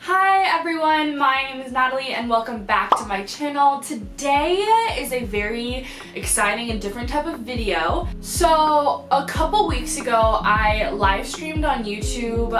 Hi everyone, my name is Natalie and welcome back to my channel. Today is a very exciting and different type of video. So a couple weeks ago I live streamed on YouTube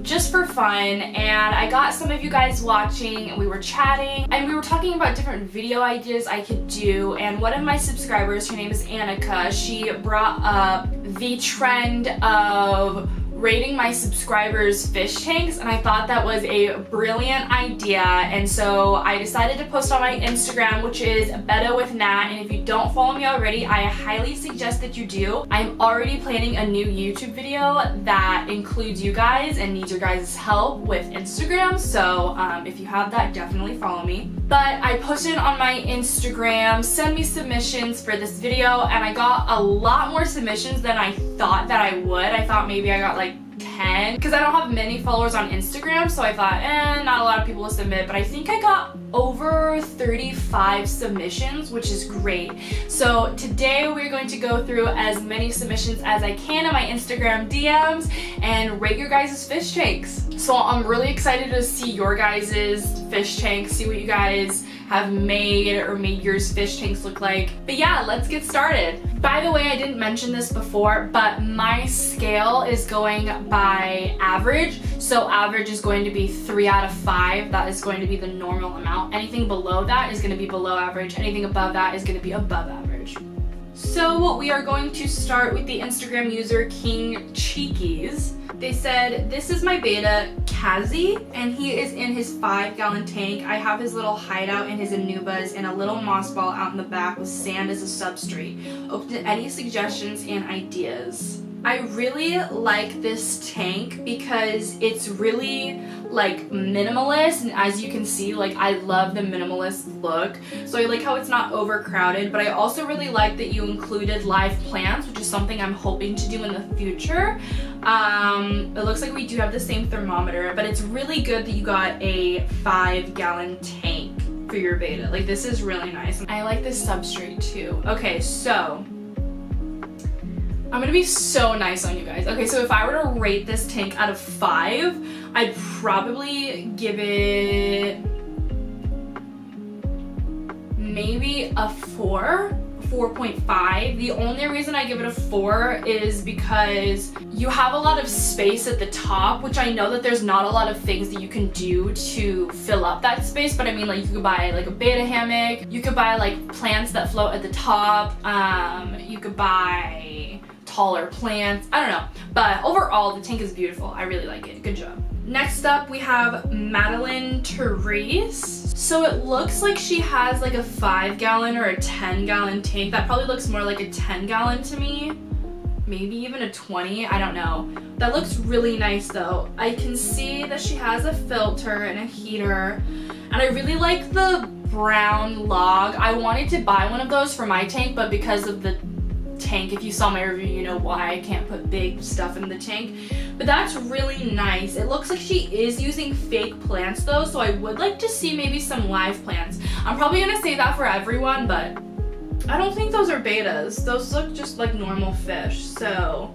just for fun, and I got some of you guys watching and we were chatting and we were talking about different video ideas I could do, and one of my subscribers, her name is Annika, she brought up the trend of rating my subscribers' fish tanks, and I thought that was a brilliant idea, and so I decided to post on my Instagram, which is Betta with Nat, and if you don't follow me already, I highly suggest that you do. I'm already planning a new YouTube video that includes you guys and needs your guys' help with Instagram, so if you have that, definitely follow me. But I posted on my Instagram, send me submissions for this video, and I got a lot more submissions than I thought that I would. I thought maybe I got like 10 because I don't have many followers on Instagram, so I thought not a lot of people will submit, but I think I got over 35 submissions, which is great. So today we're going to go through as many submissions as I can in my Instagram DMs and rate your guys' fish tanks. So I'm really excited to see your guys' fish tanks, see what you guys have made or made yours fish tanks look like. But yeah, let's get started. By the way, I didn't mention this before, but my scale is going by average. So average is going to be 3 out of 5. That is going to be the normal amount. Anything below that is going to be below average. Anything above that is going to be above average. So we are going to start with the Instagram user KingChiChi. They said, this is my beta, Kasey, and he is in his 5-gallon tank. I have his little hideout in his anubas and a little moss ball out in the back with sand as a substrate. Open to any suggestions and ideas. I really like this tank because it's really like minimalist, and as you can see, like I love the minimalist look. So I like how it's not overcrowded, but I also really like that you included live plants, which is something I'm hoping to do in the future. It looks like we do have the same thermometer, but it's really good that you got a 5-gallon tank for your beta. Like, this is really nice. I like this substrate too. Okay, so I'm gonna be so nice on you guys. Okay, so if I were to rate this tank out of 5, I'd probably give it maybe a 4.5. The only reason I give it a 4 is because you have a lot of space at the top, which I know that there's not a lot of things that you can do to fill up that space, but I mean, like, you could buy like a beta hammock, you could buy like plants that float at the top, you could buy taller plants, I don't know, but overall the tank is beautiful. I really like it. Good job. Next up we have Madeleine Therese. So it looks like she has like a 5-gallon or a 10-gallon tank. That probably looks more like a 10-gallon to me, maybe even a 20, I don't know. That looks really nice though. I can see that she has a filter and a heater, and I really like the brown log. I wanted to buy one of those for my tank, but because of the tank, if you saw my review, you know why I can't put big stuff in the tank. But that's really nice. It looks like she is using fake plants though, so I would like to see maybe some live plants. I'm probably gonna say that for everyone, but I don't think those are betas. Those look just like normal fish, so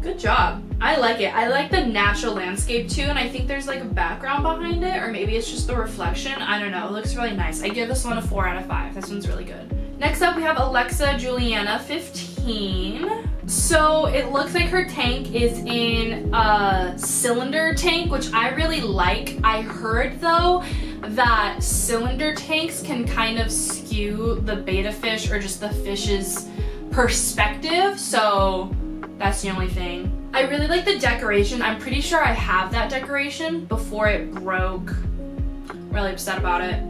good job. I like it. I like the natural landscape too, and I think there's like a background behind it, or maybe it's just the reflection. I don't know. It looks really nice. I give this one a 4 out of 5. This one's really good. Next up we have Alexia Juliana 15. So it looks like her tank is in a cylinder tank, which I really like. I heard though that cylinder tanks can kind of skew the beta fish or just the fish's perspective, so that's the only thing. I really like the decoration. I'm pretty sure I have that decoration before it broke. Really upset about it.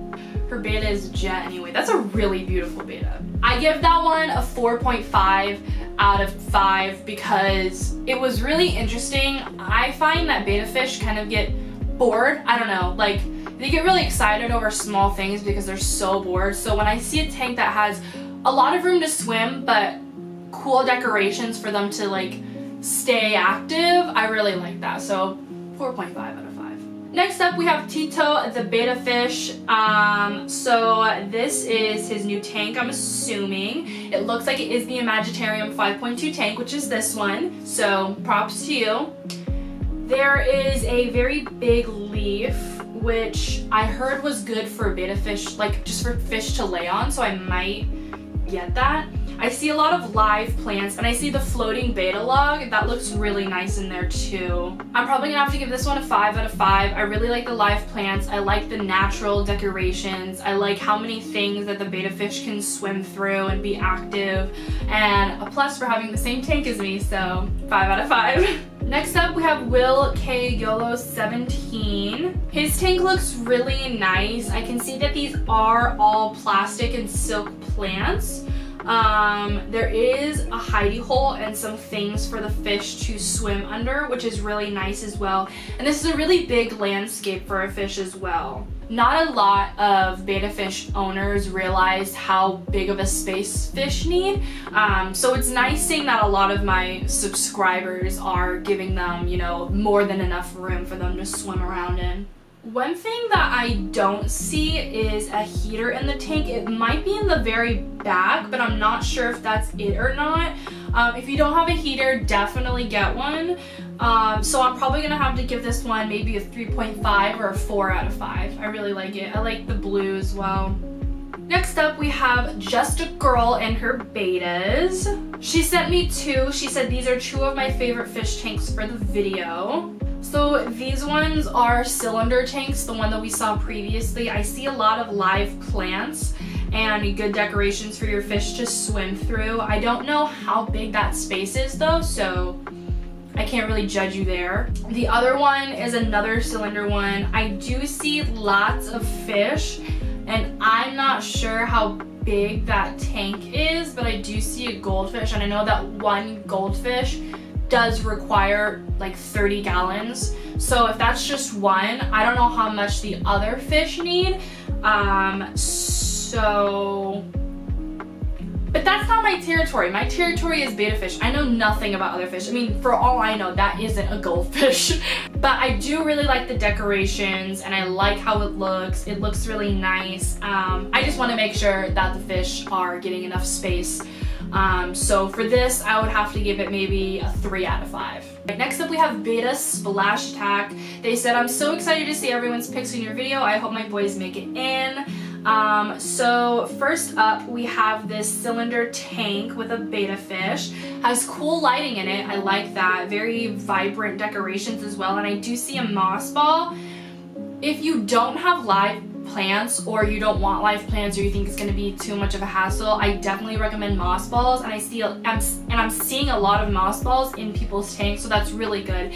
Her beta is jet anyway. That's a really beautiful beta. I give that one a 4.5 out of 5 because it was really interesting. I find that beta fish kind of get bored. I don't know, like they get really excited over small things because they're so bored. So when I see a tank that has a lot of room to swim but cool decorations for them to like stay active, I really like that. So 4.5 out of 5. Next up we have Tito the beta fish. So this is his new tank, I'm assuming. It looks like it is the Imagitarium 5.2 tank, which is this one, so props to you. There is a very big leaf, which I heard was good for betta fish, like just for fish to lay on, so I might get that. I see a lot of live plants, and I see the floating betta log. That looks really nice in there too. I'm probably gonna have to give this one a 5 out of 5. I really like the live plants. I like the natural decorations. I like how many things that the betta fish can swim through and be active, and a plus for having the same tank as me, so 5 out of 5. Next up, we have Will K. Yolo 17. His tank looks really nice. I can see that these are all plastic and silk plants. There is a hidey hole and some things for the fish to swim under, which is really nice as well. And this is a really big landscape for a fish as well. Not a lot of betta fish owners realize how big of a space fish need. So it's nice seeing that a lot of my subscribers are giving them, you know, more than enough room for them to swim around in. One thing that I don't see is a heater in the tank. It might be in the very back, but I'm not sure if that's it or not. If you don't have a heater, definitely get one. So I'm probably gonna have to give this one maybe a 3.5 or a 4 out of 5. I really like it. I like the blue as well. Next up, we have Just a Girl and her bettas. She sent me 2. She said these are 2 of my favorite fish tanks for the video. So these ones are cylinder tanks, the one that we saw previously. I see a lot of live plants and good decorations for your fish to swim through. I don't know how big that space is though, so I can't really judge you there. The other one is another cylinder one. I do see lots of fish, and I'm not sure how big that tank is, but I do see a goldfish, and I know that one goldfish does require like 30 gallons. So if that's just one, I don't know how much the other fish need. But that's not my territory. My territory is betta fish. I know nothing about other fish. I mean, for all I know, that isn't a goldfish. But I do really like the decorations, and I like how it looks. It looks really nice. I just want to make sure that the fish are getting enough space. So for this, I would have to give it maybe a 3 out of 5. Next up, we have Betta Splash Attack. They said, I'm so excited to see everyone's pics in your video. I hope my boys make it in. So first up, we have this cylinder tank with a betta fish. Has cool lighting in it. I like that. Very vibrant decorations as well. And I do see a moss ball. If you don't have live plants, or you don't want live plants, or you think it's going to be too much of a hassle, I definitely recommend moss balls. And I'm seeing a lot of moss balls in people's tanks, so that's really good.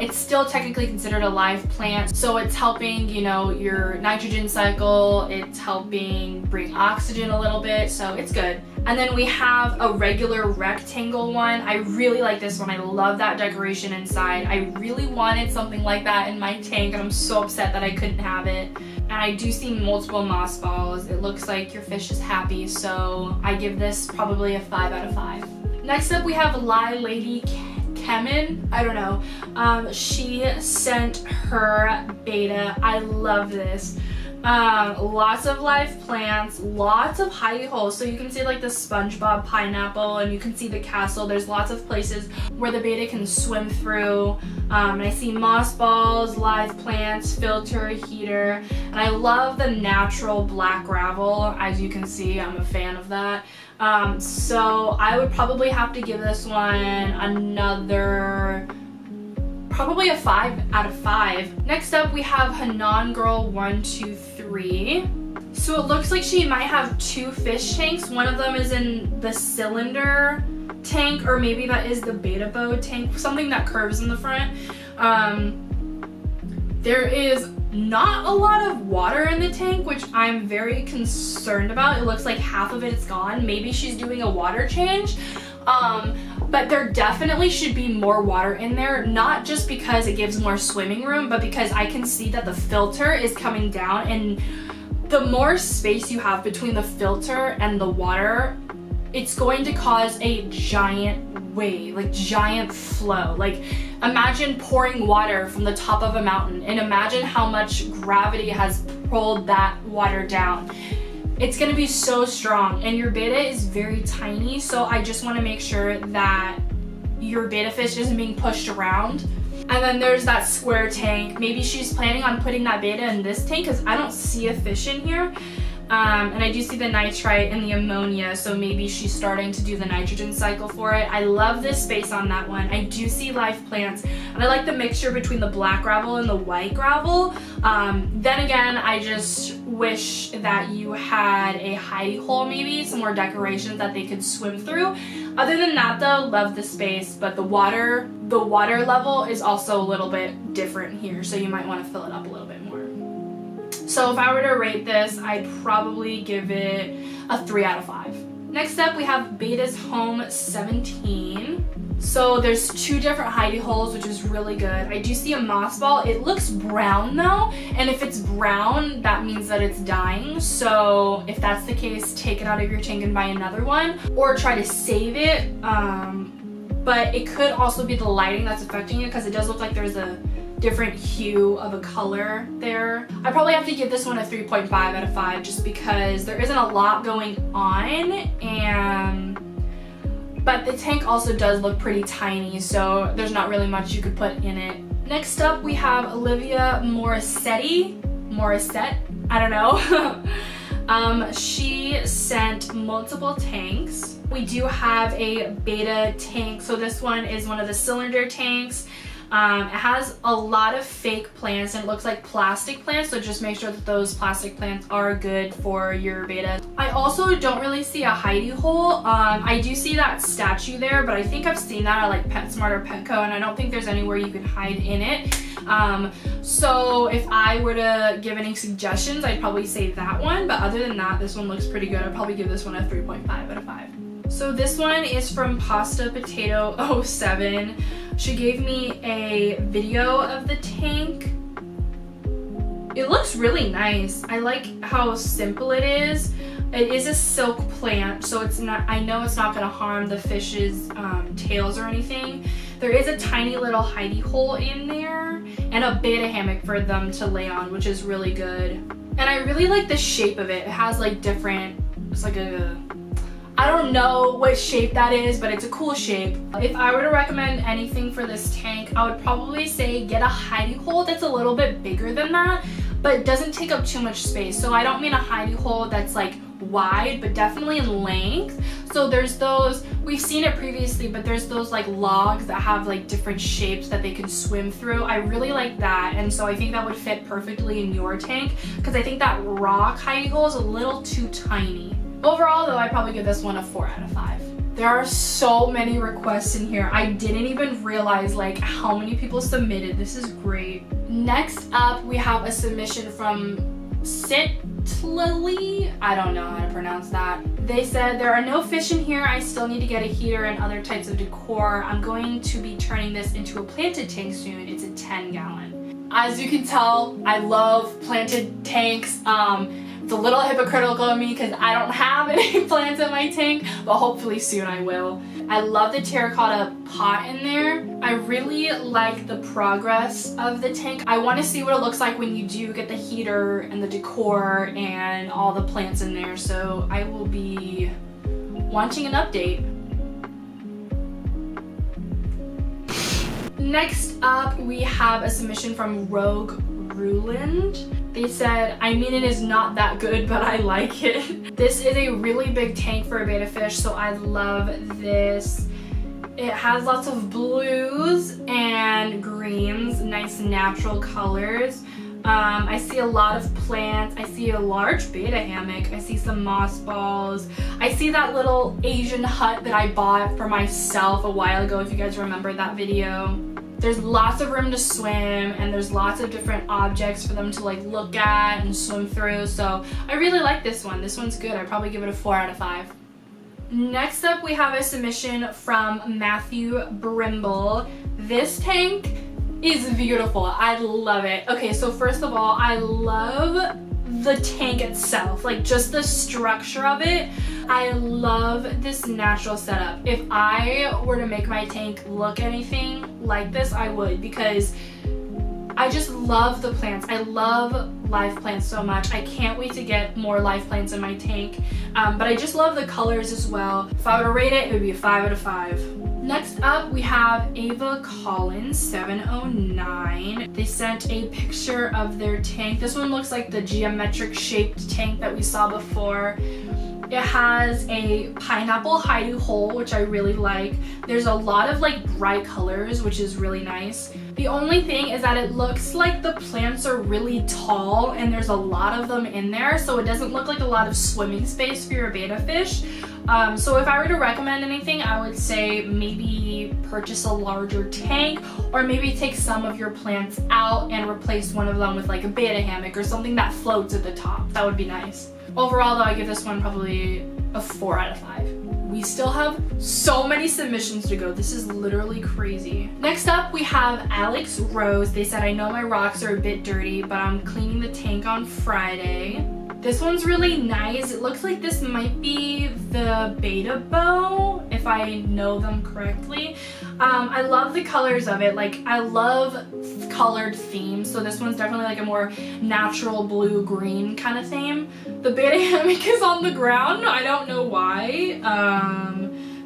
It's still technically considered a live plant, so it's helping, you know, your nitrogen cycle. It's helping bring oxygen a little bit, so it's good. And then we have a regular rectangle one. I really like this one. I love that decoration inside. I really wanted something like that in my tank, and I'm so upset that I couldn't have it. And I do see multiple moss balls. It looks like your fish is happy, so I give this probably a 5 out of 5. Next up, we have Lady Chemin. I don't know. She sent her betta. I love this. Lots of live plants, lots of hidey holes. So you can see like the SpongeBob pineapple, and you can see the castle. There's lots of places where the betta can swim through. And I see moss balls, live plants, filter, heater, and I love the natural black gravel. As you can see, I'm a fan of that. So I would probably have to give this one another, probably a 5 out of 5. Next up, we have Hanan Girl 123. So it looks like she might have 2 fish tanks. One of them is in the cylinder tank, or maybe that is the betta bow tank, something that curves in the front. There is not a lot of water in the tank, which I'm very concerned about. It looks like half of it is gone. Maybe she's doing a water change. But there definitely should be more water in there, not just because it gives more swimming room, but because I can see that the filter is coming down, and the more space you have between the filter and the water, it's going to cause a giant wave, like giant flow. Like imagine pouring water from the top of a mountain, and imagine how much gravity has pulled that water down. It's gonna be so strong, and your betta is very tiny, so I just wanna make sure that your betta fish isn't being pushed around. And then there's that square tank. Maybe she's planning on putting that beta in this tank because I don't see a fish in here. And I do see the nitrite and the ammonia, so maybe she's starting to do the nitrogen cycle for it. I love this space on that one. I do see live plants, and I like the mixture between the black gravel and the white gravel. Then again, I just wish that you had a hidey hole, maybe some more decorations that they could swim through. Other than that though, love the space, but the water level is also a little bit different here, so you might want to fill it up a little bit more. So if I were to rate this, I'd probably give it a 3 out of 5. Next up, we have Beta's Home 17. So there's 2 different hidey holes, which is really good. I do see a moss ball. It looks brown though, and if it's brown, that means that it's dying. So if that's the case, take it out of your tank and buy another one, or try to save it. But it could also be the lighting that's affecting it, because it does look like there's a different hue of a color there. I probably have to give this one a 3.5 out of 5 just because there isn't a lot going on, but the tank also does look pretty tiny, so there's not really much you could put in it. Next up, we have Olivia Morissette, I don't know. She sent multiple tanks. We do have a beta tank, so this one is one of the cylinder tanks. It has a lot of fake plants and it looks like plastic plants, so just make sure that those plastic plants are good for your beta. I also don't really see a hidey hole. I do see that statue there, but I think I've seen that at like PetSmart or Petco, and I don't think there's anywhere you can hide in it. So if I were to give any suggestions, I'd probably say that one, but other than that, this one looks pretty good. I'd probably give this one a 3.5 out of 5. So this one is from Pasta Potato 07. She gave me a video of the tank. It looks really nice. I like how simple it is. It is a silk plant, so it's not, I know it's not gonna harm the fish's tails or anything. There is a tiny little hidey hole in there and a beta hammock for them to lay on, which is really good. And I really like the shape of it. It has like different, it's like a, I don't know what shape that is, but it's a cool shape. If I were to recommend anything for this tank, I would probably say get a hidey hole that's a little bit bigger than that, but doesn't take up too much space. So I don't mean a hidey hole that's like wide, but definitely in length. So there's those, we've seen it previously, but there's those like logs that have like different shapes that they can swim through. I really like that, and so I think that would fit perfectly in your tank, because I think that rock hidey hole is a little too tiny. Overall though, I'd probably give this one a 4 out of 5. There are so many requests in here. I didn't even realize like how many people submitted. This is great. Next up, we have a submission from Sitlily. I don't know how to pronounce that. They said, there are no fish in here. I still need to get a heater and other types of decor. I'm going to be turning this into a planted tank soon. It's a 10-gallon. As you can tell, I love planted tanks. It's a little hypocritical of me because I don't have any plants in my tank, but hopefully soon I will. I love the terracotta pot in there. I really like the progress of the tank. I want to see what it looks like when you do get the heater and the decor and all the plants in there, so I will be wanting an update. Next up, we have a submission from rueland. They said, I mean, it is not that good, but I like it. This is a really big tank for a betta fish, so I love this. It has lots of blues and greens, nice natural colors. I see a lot of plants. I see a large betta hammock. I see some moss balls. I see that little Asian hut that I bought for myself a while ago, if you guys remember that video. There's lots of room to swim, and there's lots of different objects for them to like look at and swim through, so I really like this one. This one's good. I'd probably give it a 4 out of 5. Next up, we have a submission from Matthew Brimble. This tank is beautiful. I love it. Okay, so first of all, I love the tank itself, like just the structure of it. I love this natural setup. If I were to make my tank look anything like this, I would, because I just love the plants. I love live plants so much. I can't wait to get more live plants in my tank, but I just love the colors as well. If I were to rate it, it would be a 5 out of 5. Next up, we have Ava Colin 709. They sent a picture of their tank. This one looks like the geometric shaped tank that we saw before. It has a pineapple hidey hole, which I really like. There's a lot of like bright colors, which is really nice. The only thing is that it looks like the plants are really tall and there's a lot of them in there, so it doesn't look like a lot of swimming space for your betta fish. So if I were to recommend anything, I would say maybe purchase a larger tank, or maybe take some of your plants out and replace one of them with like a betta hammock or something that floats at the top. That would be nice. Overall though, I give this one probably a 4 out of 5. We still have so many submissions to go. This is literally crazy. Next up, we have Alex Rose. They said, I know my rocks are a bit dirty, but I'm cleaning the tank on Friday. This one's really nice. It looks like this might be the betta bow, if I know them correctly. I love the colors of it. Like, I love colored themes, so this one's definitely like a more natural blue-green kind of theme. The betta hammock is on the ground. I don't know why.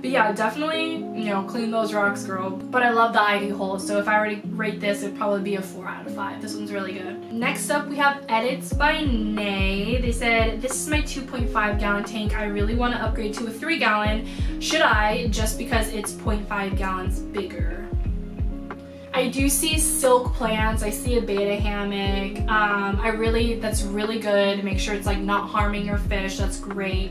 But yeah, definitely, you know, clean those rocks, girl. But I love the hidey hole, so if I were to rate this, it'd probably be a 4 out of 5. This one's really good. Next up, we have EditSpy. They said, this is my 2.5 gallon tank. I really want to upgrade to a 3 gallon. Should I? Just because it's 0.5 gallons bigger. I do see silk plants. I see a betta hammock. That's really good. Make sure it's like not harming your fish. That's great.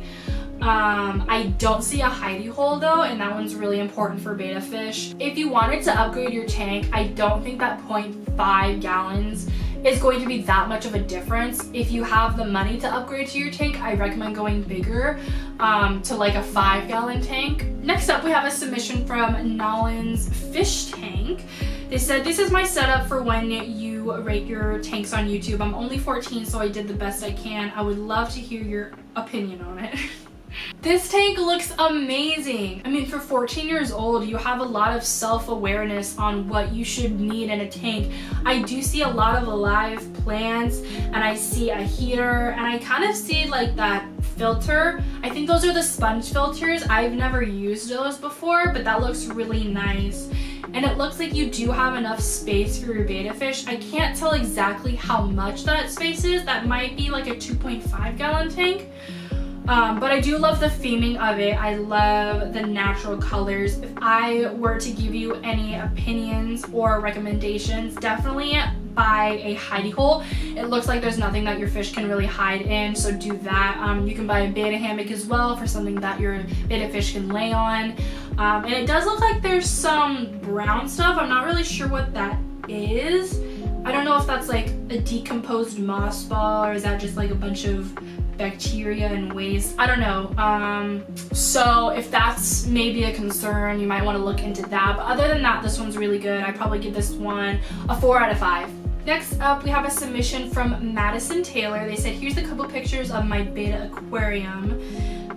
I don't see a hidey hole though, and that one's really important for betta fish. If you wanted to upgrade your tank, I don't think that 0.5 gallons is going to be that much of a difference. If you have the money to upgrade to your tank, I recommend going bigger, to like a 5 gallon tank. Next up, we have a submission from Nolan's Fish Tank. They said, this is my setup for when you rate your tanks on YouTube. I'm only 14, so I did the best I can. I would love to hear your opinion on it. This tank looks amazing. I mean, for 14 years old, you have a lot of self-awareness on what you should need in a tank. I do see a lot of alive plants, and I see a heater, and I kind of see like that filter. I think those are the sponge filters. I've never used those before, but that looks really nice. And it looks like you do have enough space for your betta fish. I can't tell exactly how much that space is. That might be like a 2.5 gallon tank. But I do love the theming of it. I love the natural colors. If I were to give you any opinions or recommendations, definitely buy a hidey hole. It looks like there's nothing that your fish can really hide in, so do that. You can buy a betta hammock as well for something that your betta fish can lay on. And it does look like there's some brown stuff. I'm not really sure what that is. I don't know if that's like a decomposed moss ball, or is that just like a bunch of bacteria and waste. I don't know. So if that's maybe a concern, you might want to look into that. But other than that, this one's really good. I'd probably give this one a 4 out of 5. Next up, we have a submission from Madison Taylor. They said, here's a couple pictures of my betta aquarium.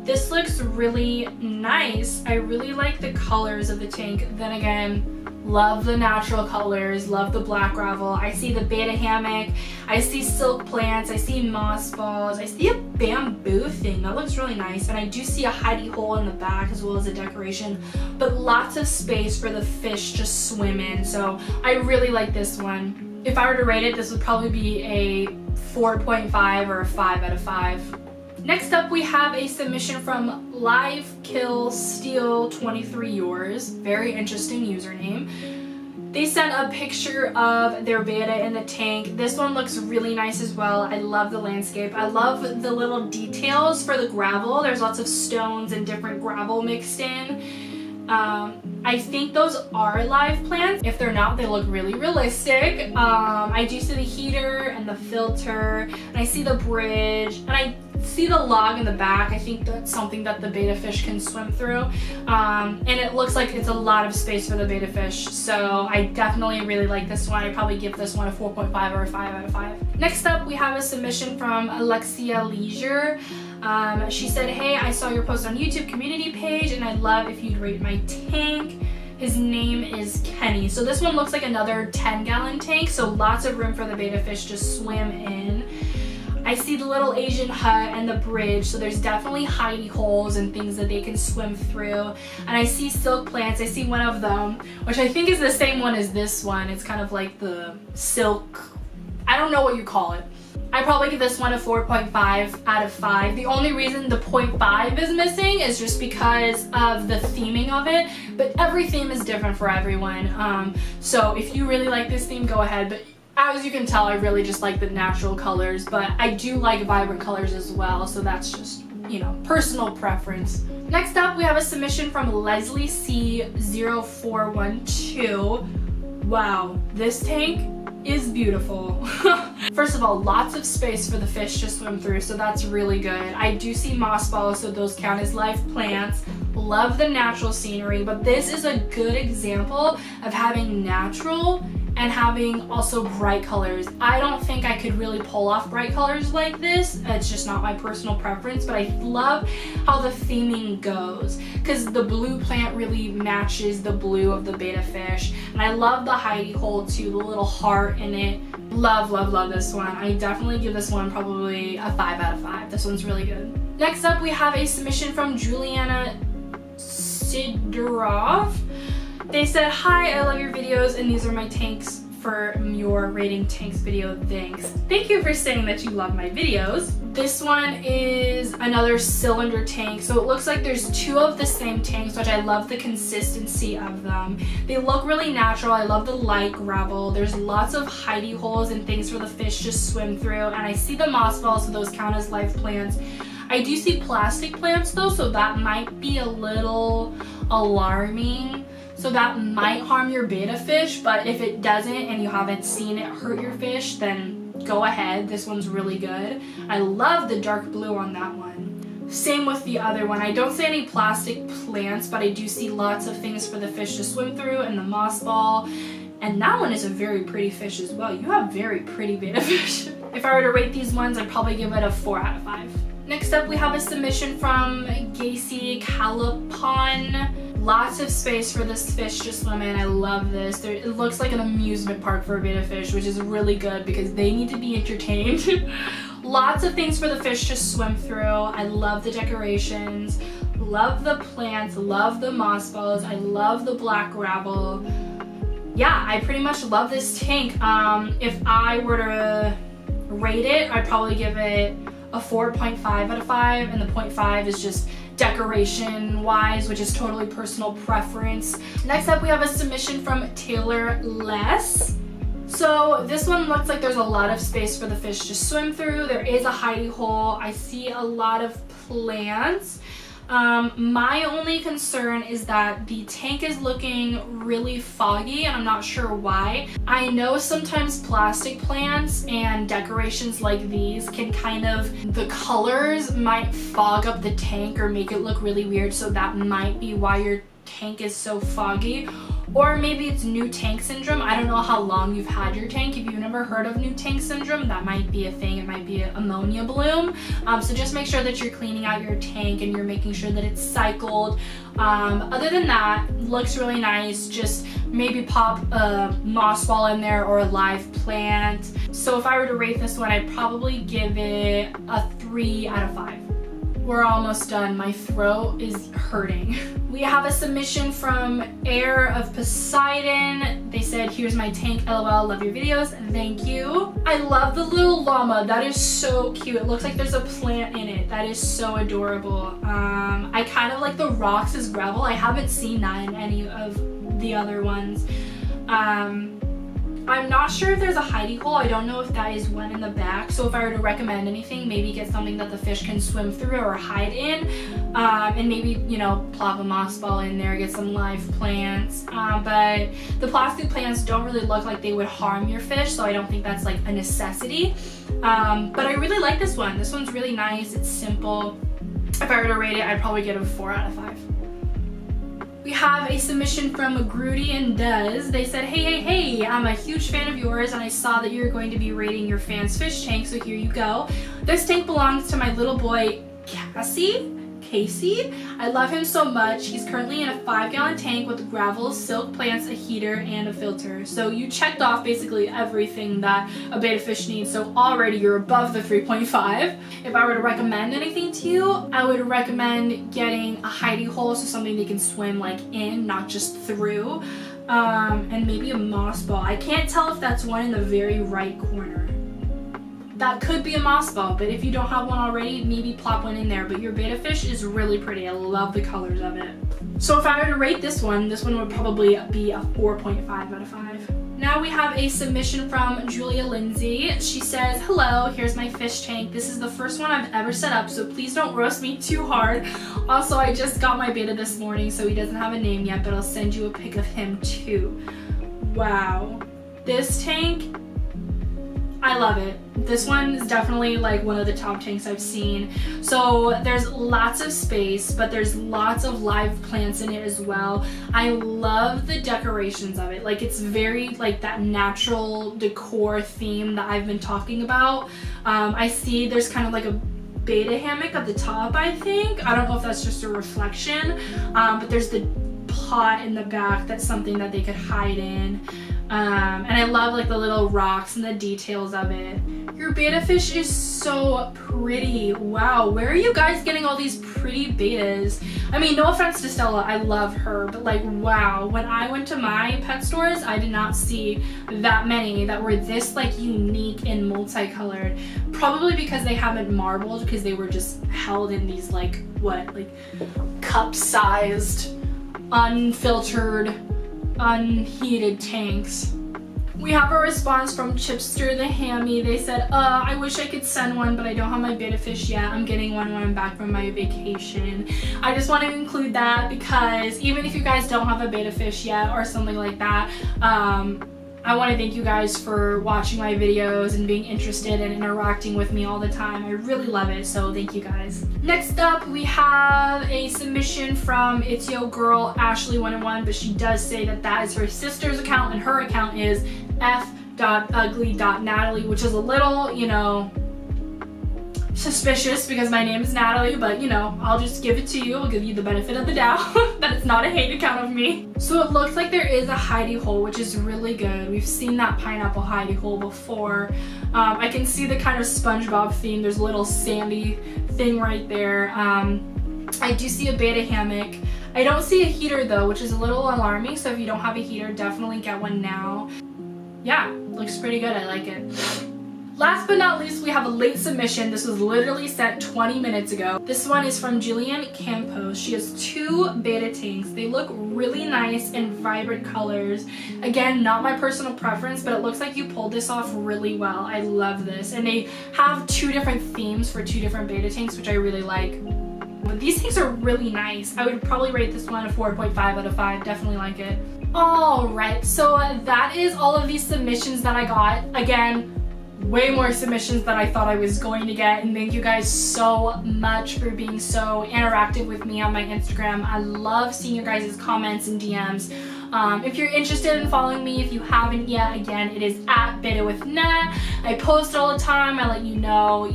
This looks really nice. I really like the colors of the tank. Then again, love the natural colors, love the black gravel. I see the betta hammock, I see silk plants, I see moss balls, I see a bamboo thing that looks really nice, and I do see a hidey hole in the back as well as a decoration, but lots of space for the fish to swim in, so I really like this one. If I were to rate it, this would probably be a 4.5 or a 5 out of 5. Next up, we have a submission from Live Kill Steel 23 Yours. Very interesting username. They sent a picture of their betta in the tank. This one looks really nice as well. I love the landscape. I love the little details for the gravel. There's lots of stones and different gravel mixed in. I think those are live plants. If they're not, they look really realistic. I do see the heater and the filter, and I see the bridge, and I see the log in the back. I think that's something that the betta fish can swim through. And it looks like it's a lot of space for the betta fish. So I definitely really like this one. I'd probably give this one a 4.5 or a 5 out of 5. Next up, we have a submission from Alexia Leisure. She said, hey, I saw your post on YouTube community page, and I'd love if you'd rate my tank. His name is Kenny. So this one looks like another 10 gallon tank, so lots of room for the betta fish to swim in. I see the little Asian hut and the bridge, so there's definitely hidey holes and things that they can swim through. And I see silk plants. I see one of them, which I think is the same one as this one. It's kind of like the silk, I don't know what you call it. I probably give this one a 4.5 out of 5. The only reason the 0.5 is missing is just because of the theming of it, but every theme is different for everyone. So if you really like this theme, go ahead. But as you can tell, I really just like the natural colors, but I do like vibrant colors as well, so that's just, you know, personal preference. Next up, we have a submission from Leslie C0412. Wow, this tank is beautiful. First of all, lots of space for the fish to swim through, so that's really good. I do see moss balls, so those count as live plants. Love the natural scenery, but this is a good example of having natural and having also bright colors. I don't think I could really pull off bright colors like this. It's just not my personal preference, but I love how the theming goes because the blue plant really matches the blue of the betta fish. And I love the hidey hole too, the little heart in it. Love, love, love this one. I definitely give this one probably a 5 out of 5. This one's really good. Next up, we have a submission from Juliana Sidorov. They said, hi, I love your videos and these are my tanks for your rating tanks video, thanks. Thank you for saying that you love my videos. This one is another cylinder tank, so it looks like there's two of the same tanks, which I love the consistency of them. They look really natural. I love the light gravel. There's lots of hidey holes and things for the fish to swim through, and I see the moss balls, so those count as live plants. I do see plastic plants though, so that might be a little alarming. So that might harm your betta fish, but if it doesn't and you haven't seen it hurt your fish, then go ahead. This one's really good. I love the dark blue on that one. Same with the other one. I don't see any plastic plants, but I do see lots of things for the fish to swim through and the moss ball. And that one is a very pretty fish as well. You have very pretty betta fish. If I were to rate these ones, I'd probably give it a 4 out of 5. Next up, we have a submission from Kasey Kahl. Lots of space for this fish to swim in. I love this. It looks like an amusement park for a betta fish, which is really good because they need to be entertained. Lots of things for the fish to swim through. I love the decorations, love the plants, love the moss balls. I love the black gravel. Yeah, I pretty much love this tank. If I were to rate it, I'd probably give it a 4.5 out of 5, and the 0.5 is just decoration wise, which is totally personal preference. Next up, we have a submission from Taylor Less. So this one looks like there's a lot of space for the fish to swim through. There is a hidey hole. I see a lot of plants. My only concern is that the tank is looking really foggy and I'm not sure why. I know sometimes plastic plants and decorations like these can kind of, the colors might fog up the tank or make it look really weird, so that might be why your tank is so foggy. Or maybe it's new tank syndrome. I don't know how long you've had your tank. If you've never heard of new tank syndrome, that might be a thing. It might be an ammonia bloom. So just make sure that you're cleaning out your tank and you're making sure that it's cycled. Other than that, looks really nice. Just maybe pop a moss ball in there or a live plant. So if I were to rate this one, I'd probably give it a 3 out of 5. We're almost done. My throat is hurting. We have a submission from Heir of Poseidon. They said, here's my tank, LOL, love your videos, thank you. I love the little llama. That is so cute. It looks like there's a plant in it. That is so adorable. I kind of like the rocks as gravel. I haven't seen that in any of the other ones. I'm not sure if there's a hidey hole. I don't know if that is one in the back. So if I were to recommend anything, maybe get something that the fish can swim through or hide in. And maybe, you know, plop a moss ball in there, get some live plants. But the plastic plants don't really look like they would harm your fish, so I don't think that's like a necessity. But I really like this one. This one's really nice. It's simple. If I were to rate it, I'd probably give it a 4 out of 5. We have a submission from McGrewdaeun. They said, hey, I'm a huge fan of yours and I saw that you're going to be rating your fans' fish tank, so here you go. This tank belongs to my little boy, Kasey Kasey. I love him so much. He's currently in a 5-gallon tank with gravel, silk plants, a heater, and a filter. So you checked off basically everything that a betta fish needs. So already you're above the 3.5. If I were to recommend anything to you, I would recommend getting a hidey hole, so something they can swim like in, not just through. And maybe a moss ball. I can't tell if that's one in the very right corner. That could be a moss ball, but if you don't have one already, maybe plop one in there. But your betta fish is really pretty. I love the colors of it. So if I were to rate this one would probably be a 4.5 out of 5. Now we have a submission from Lindsay. She says, hello, here's my fish tank. This is the first one I've ever set up, so please don't roast me too hard. Also, I just got my betta this morning, so he doesn't have a name yet, but I'll send you a pic of him too. Wow. This tank, I love it. This one is definitely like one of the top tanks I've seen. So there's lots of space, but there's lots of live plants in it as well. I love the decorations of it. Like, it's very like that natural decor theme that I've been talking about. I see there's kind of like a betta hammock at the top, I think. I don't know if that's just a reflection, but there's the pot in the back. That's something that they could hide in. And I love like the little rocks and the details of it. Your betta fish is so pretty. Wow, where are you guys getting all these pretty bettas? I mean, no offense to Stella, I love her, but like, wow, when I went to my pet stores, I did not see that many that were this like unique and multicolored. Probably because they haven't marbled, because they were just held in these like, what, like cup-sized, unfiltered, unheated tanks. We have a response from Chipster the Hammy. They said, I wish I could send one, but I don't have my betta fish yet. I'm getting one when I'm back from my vacation. I just want to include that because even if you guys don't have a betta fish yet or something like that, I want to thank you guys for watching my videos and being interested and interacting with me all the time. I really love it, so thank you guys. Next up, we have a submission from It's Yo Girl Ashley101, but she does say that that is her sister's account and her account is f.ugly.natalie, which is a little, you know, suspicious because my name is Natalie, but you know, I'll just give it to you. I'll give you the benefit of the doubt that it's not a hate account of me. So it looks like there is a hidey hole, which is really good. We've seen that pineapple hidey hole before. I can see the kind of SpongeBob theme. There's a little sandy thing right there. I do see a betta hammock. I don't see a heater though, which is a little alarming, so if you don't have a heater, definitely get one now. Yeah, looks pretty good. I like it. Last but not least, we have a late submission. This was literally sent 20 minutes ago. This one is from Julianne Camp. She has 2 betta tanks. They look really nice in vibrant colors. Again, not my personal preference, but it looks like you pulled this off really well. I love this. And they have 2 different themes for 2 different betta tanks, which I really like. But these things are really nice. I would probably rate this one a 4.5 out of 5. Definitely like it. Alright, so that is all of these submissions that I got. Again, way more submissions than I thought I was going to get, and thank you guys so much for being so interactive with me on my Instagram. I love seeing your guys' comments and DMs. If you're interested in following me, if you haven't yet, again, it is at Betta with Nat. I post all the time. I let you know,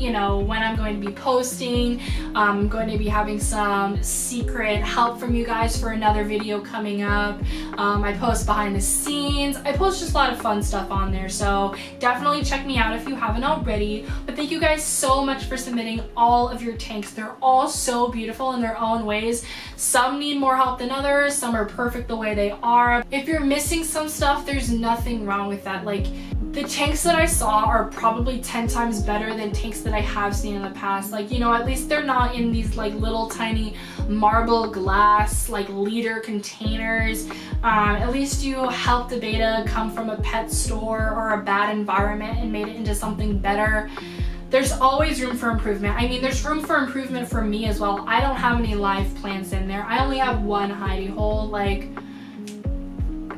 when I'm going to be posting. I'm going to be having some secret help from you guys for another video coming up. I post behind the scenes. I post just a lot of fun stuff on there, so definitely check me out if you haven't already. But thank you guys so much for submitting all of your tanks. They're all so beautiful in their own ways. Some need more help than others. Some are perfect the way they are. If you're missing some stuff, there's nothing wrong with that. Like, the tanks that I saw are probably 10 times better than tanks that I have seen in the past. Like, at least they're not in these like little tiny marble glass like liter containers. At least you helped the betta come from a pet store or a bad environment and made it into something better. There's always room for improvement. I mean, there's room for improvement for me as well. I don't have any live plants in there. I only have one hidey hole. Like,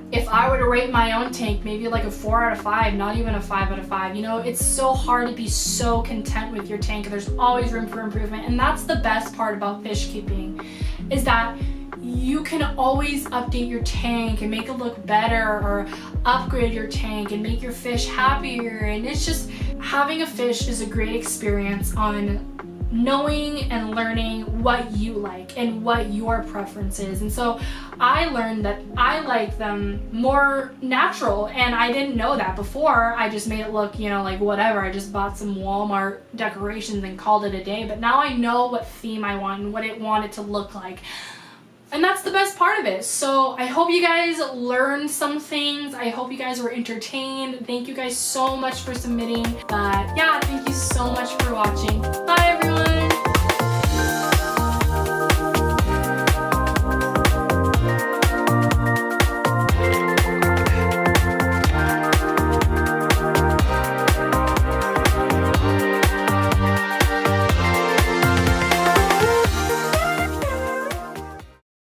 if I were to rate my own tank, maybe like a 4 out of 5, not even a 5 out of 5. It's so hard to be so content with your tank. There's always room for improvement. And that's the best part about fish keeping, is that you can always update your tank and make it look better, or upgrade your tank and make your fish happier. And it's just, having a fish is a great experience on knowing and learning what you like and what your preference is. And so I learned that I like them more natural, and I didn't know that before. I just made it look, you know, like whatever. I just bought some Walmart decorations and called it a day. But now I know what theme I want and what it wanted to look like. And that's the best part of it. So I hope you guys learned some things. I hope you guys were entertained. Thank you guys so much for submitting. But yeah, thank